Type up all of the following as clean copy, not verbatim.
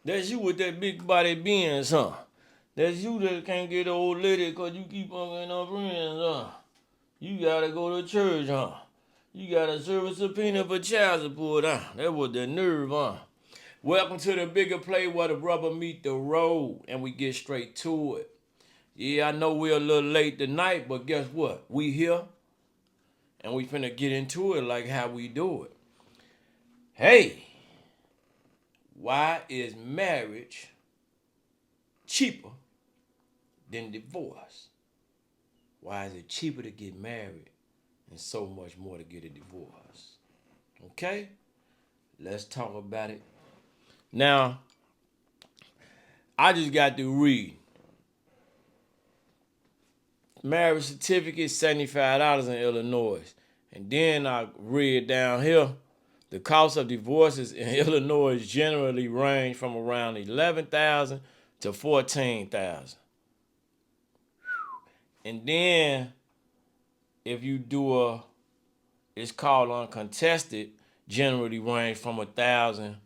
That's you with that big body Benz, huh? That's you that can't get an old lady because you keep on getting her friends, huh? You gotta go to church, huh? You gotta serve a subpoena for child support, huh? That was the nerve, huh? Welcome to the bigger play where the rubber meet the road and we get straight to it. Yeah, I know we're a little late tonight, but guess what? We here and we finna get into it like how we do it. Hey, why is marriage cheaper than divorce? Why is it cheaper to get married and so much more to get a divorce? Okay, let's talk about it. Now, I just got to read. Marriage certificate, $75 in Illinois. And then I read down here, the cost of divorces in Illinois generally range from around 11,000 to 14,000. And then if you do it's called uncontested, generally range from 1,000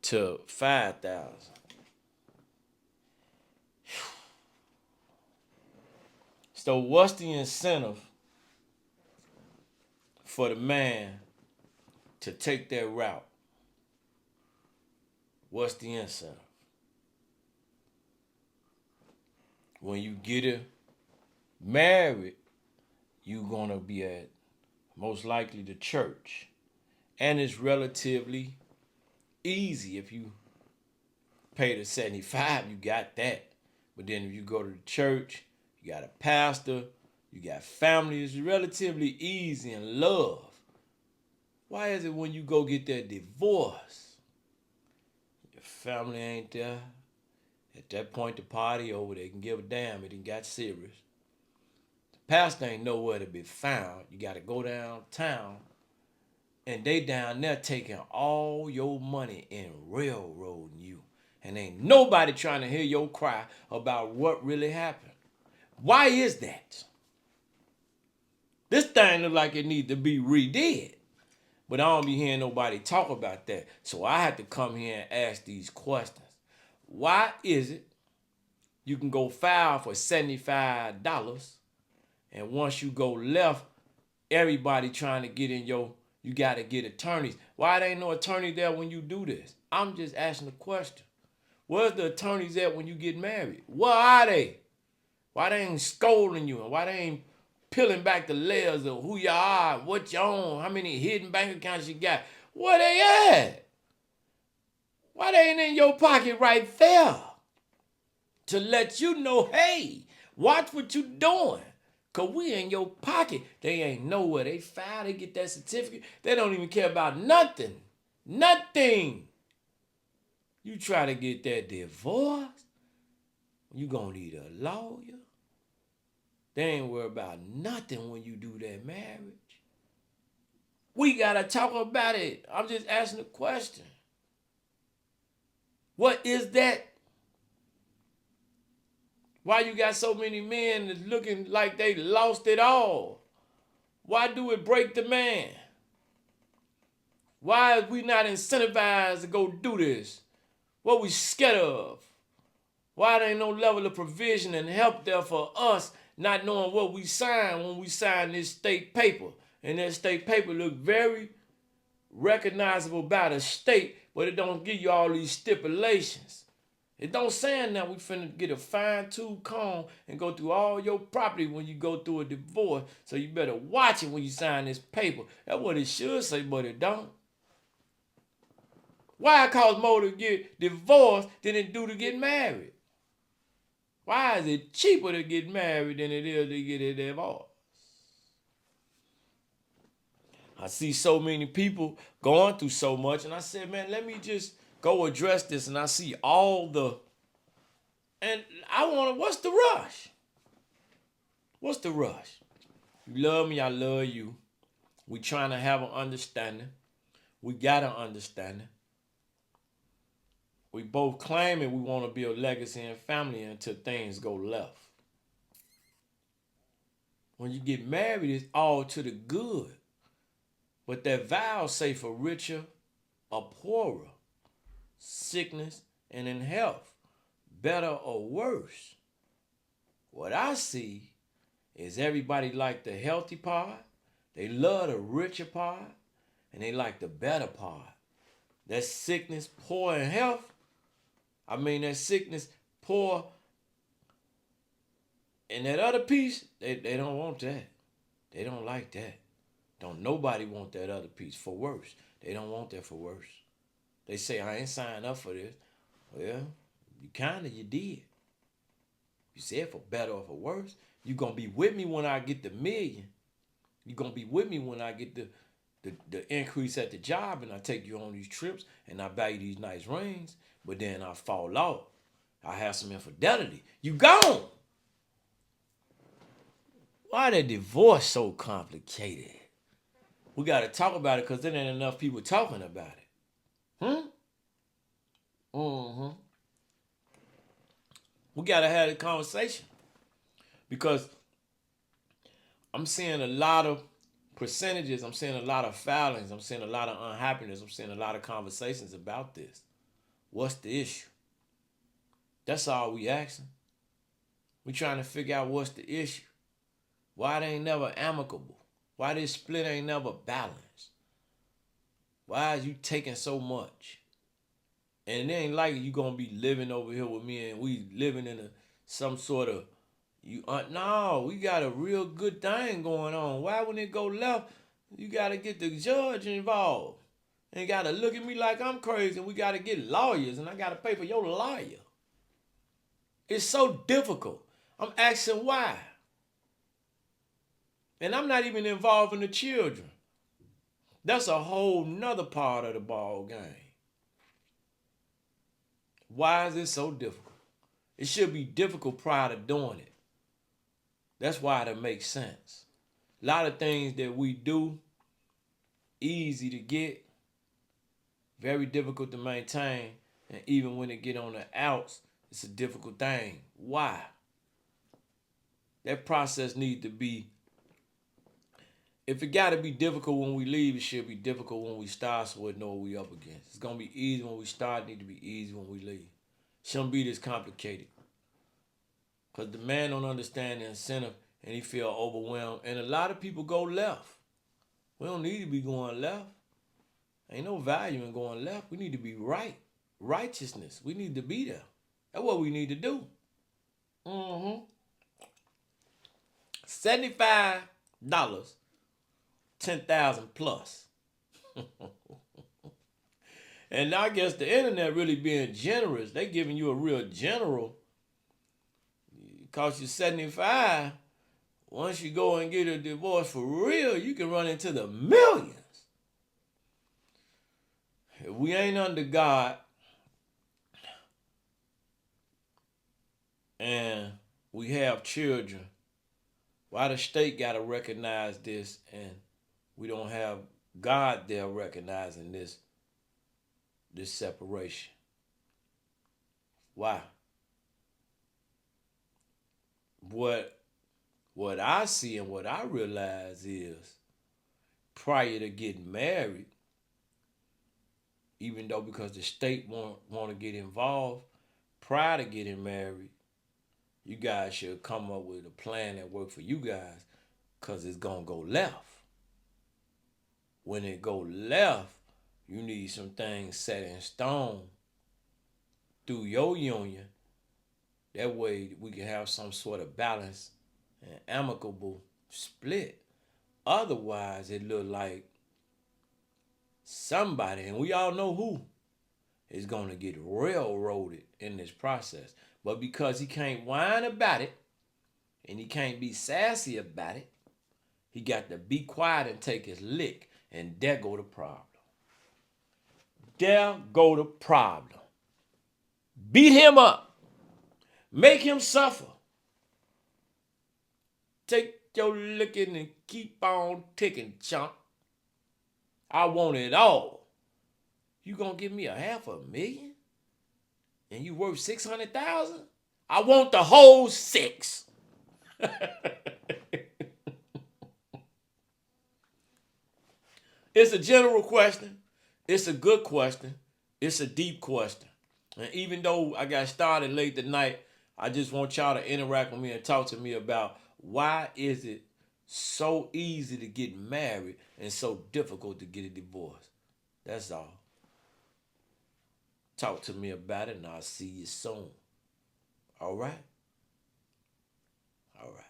to 5,000. So what's the incentive for the man to take that route? What's the incentive? When you get it married, you're gonna be at most likely the church. And it's relatively easy if you pay the 75, you got that. But then if you go to the church, you got a pastor, you got family, it's relatively easy and love. Why is it when you go get that divorce, your family ain't there? At that point, the party over, they can give a damn. It done got serious. The pastor ain't nowhere to be found. You got to go downtown, and they down there taking all your money and railroading you. And ain't nobody trying to hear your cry about what really happened. Why is that? This thing look like it need to be redid. But I don't be hearing nobody talk about that. So I had to come here and ask these questions. Why is it you can go file for $75 and once you go left, everybody trying to get in you got to get attorneys. Why there ain't no attorney there when you do this? I'm just asking the question. Where's the attorneys at when you get married? Where are they? Why they ain't scolding you and why they ain't peeling back the layers of who you are, what you own, how many hidden bank accounts you got? Where they at? Why they ain't in your pocket right there? To let you know, hey, watch what you doing. Cause we in your pocket. They ain't nowhere. They file, they get that certificate. They don't even care about nothing. Nothing. You try to get that divorce, you gonna need a lawyer. They ain't worried about nothing when you do that marriage. We gotta talk about it. I'm just asking a question. What is that? Why you got so many men that's looking like they lost it all? Why do it break the man? Why is we not incentivized to go do this? What we scared of? Why there ain't no level of provision and help there for us not knowing what we signed when we signed this state paper? And that state paper look very recognizable by the state, but it don't give you all these stipulations. It don't say now we finna get a fine-tooth comb and go through all your property when you go through a divorce. So you better watch it when you sign this paper. That's what it should say, but it don't. Why it costs more to get divorced than it do to get married? Why is it cheaper to get married than it is to get a divorce? I see so many people going through so much, and I said, man, let me just go address this. And I see and I want to, what's the rush? What's the rush? You love me, I love you. We trying to have an understanding. We got an understanding. We both claiming we want to build legacy and family until things go left. When you get married, it's all to the good. But that vow say for richer or poorer. sickness, and in health, better or worse. What I see is everybody like the healthy part, they love the richer part, and they like the better part. That sickness, poor in health, that sickness, poor, and that other piece, they don't want that. They don't like that. Don't nobody want that other piece for worse. They don't want that for worse. They say, I ain't signed up for this. Well, you did. You said for better or for worse. You gonna be with me when I get the million. You gonna be with me when I get the increase at the job and I take you on these trips and I buy you these nice rings, but then I fall off. I have some infidelity. You gone. Why the divorce so complicated? We got to talk about it because there ain't enough people talking about it. Mm-hmm. We got to have a conversation because I'm seeing a lot of percentages. I'm seeing a lot of filings. I'm seeing a lot of unhappiness. I'm seeing a lot of conversations about this. What's the issue? That's all we asking. We trying to figure out what's the issue. Why it ain't never amicable? Why this split ain't never balanced? Why is you taking so much? And it ain't like you gonna be living over here with me and we living in some sort of no, we got a real good thing going on. Why when it go left, you gotta get the judge involved. And gotta look at me like I'm crazy and we gotta get lawyers and I gotta pay for your lawyer. It's so difficult. I'm asking why. And I'm not even involving the children. That's a whole nother part of the ball game. Why is it so difficult? It should be difficult prior to doing it. That's why it makes sense. A lot of things that we do, easy to get, very difficult to maintain, and even when it get on the outs, it's a difficult thing. Why? That process needs to be, if it got to be difficult when we leave, it should be difficult when we start so we know what we up against. It's going to be easy when we start, need to be easy when we leave. Shouldn't be this complicated. Because the man don't understand the incentive and he feel overwhelmed. And a lot of people go left. We don't need to be going left. Ain't no value in going left. We need to be right. Righteousness. We need to be there. That's what we need to do. $75, 10,000 plus. And I guess the internet really being generous. They giving you a real general. It costs you $75. Once you go and get a divorce for real, you can run into the millions. If we ain't under God and we have children, why the state got to recognize this and we don't have God there recognizing this separation? Why? What I see and what I realize is prior to getting married, even though because the state want to get involved, prior to getting married, you guys should come up with a plan that work for you guys because it's going to go left. When it go left, you need some things set in stone through your union. That way we can have some sort of balance and amicable split. Otherwise, it look like somebody, and we all know who, is going to get railroaded in this process. But because he can't whine about it, and he can't be sassy about it, he got to be quiet and take his lick. And there go the problem. There go the problem. Beat him up. Make him suffer. Take your licking and keep on ticking, chump. I want it all. You gonna give me $500,000? And you worth 600,000? I want the whole 6. It's a general question. It's a good question. It's a deep question. And even though I got started late tonight, I just want y'all to interact with me and talk to me about why is it so easy to get married and so difficult to get a divorce. That's all. Talk to me about it and I'll see you soon. All right? All right.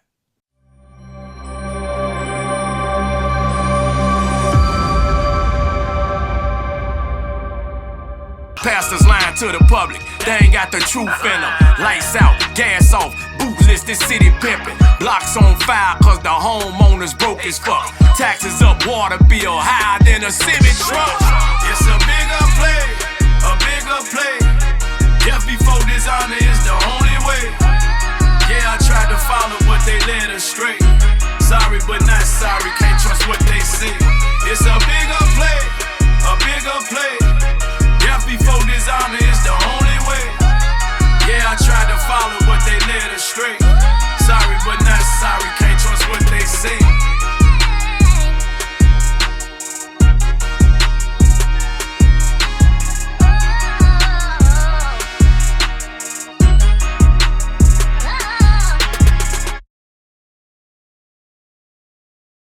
Pastors lying to the public, they ain't got the truth in them. Lights out, gas off, boot listed, city pimping. Blocks on fire cause the homeowners broke as fuck. Taxes up, water bill higher than a semi truck. It's a bigger play, a bigger play.